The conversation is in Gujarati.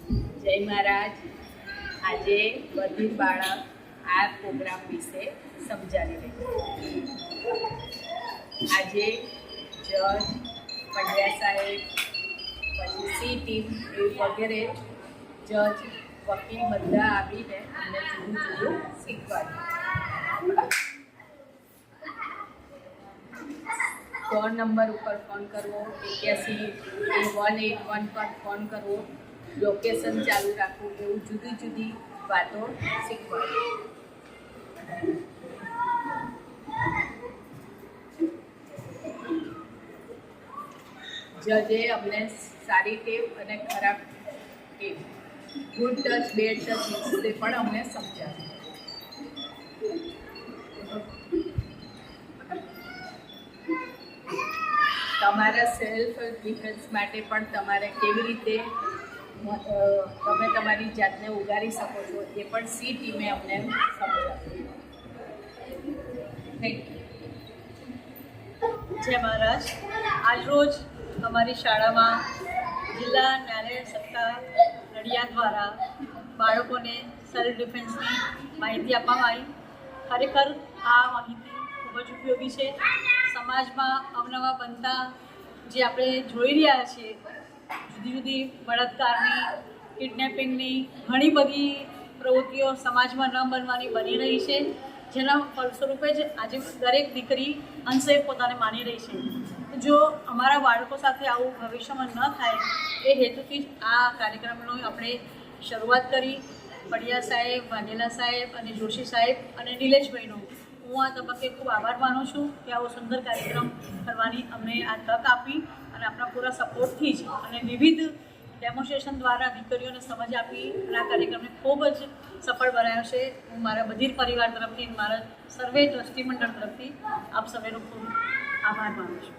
જય મહારાજ. આજે બધી બાળક આ પ્રોગ્રામ વિશે સમજાવી રહી. આજે જજ, પંડ્યા સાહેબ, પછી સી ટીમ વગેરે જજ, વકીલ બધા આવીને અમને જુદું જુદું શીખવાડ્યું. ફોન નંબર ઉપર ફોન કરવો, 81 પર ફોન કરવો, લોકેશન ચાલુ રાખવું, એવું જુદી જુદી વાતો શીખવાડી. જજે અમને સારી ટેવ અને ખરાબ ટેવ, ગુડ ટચ બેડ ટચ વિશે પણ અમને સમજાવ્યું. તમારા સેલ્ફ ડિફેન્સ માટે પણ તમારે કેવી રીતે તમે તમારી જાતને ઉગારી શકો છો એ પણ સી ટીમે અમને સમજાવ્યું. Thank you. જય મહારાજ. આજરોજ અમારી શાળામાં જિલ્લા ન્યાયાલય સત્તા નડિયાદ દ્વારા બાળકોને સેલ્ફ ડિફેન્સની માહિતી આપવામાં આવી. ખરેખર આ માહિતી ખૂબ જ ઉપયોગી છે. સમાજમાં અવનવા બનતા જે આપણે જોઈ રહ્યા છીએ, જુદી જુદી બળાત્કારની, કિડનેપિંગની ઘણી બધી પ્રવૃત્તિઓ સમાજમાં ન બનવાની બની રહી છે, જેના ફલસ્વરૂપે જ આજે દરેક દીકરી અનસેફ પોતાને માની રહી છે. જો અમારા બાળકો સાથે આવું ભવિષ્યમાં ન થાય એ હેતુથી જ આ કાર્યક્રમનો આપણે શરૂઆત કરી. પડિયા સાહેબ, વાઘેલા સાહેબ અને જોશી સાહેબ અને નિલેશભાઈનો હું આ તબક્કે ખૂબ આભાર માનું છું કે આવો સુંદર કાર્યક્રમ કરવાની અમને આ તક આપી અને આપણા પૂરા સપોર્ટથી જ અને વિવિધ ડેમોન્સ્ટ્રેશન દ્વારા દીકરીઓને સમજ આપી અને આ કાર્યક્રમને ખૂબ જ સફળ બનાવ્યો છે. હું મારા બધી પરિવાર તરફથી, મારા સર્વે ટ્રસ્ટી મંડળ તરફથી આપ સર્વેનો ખૂબ આભાર માનું છું.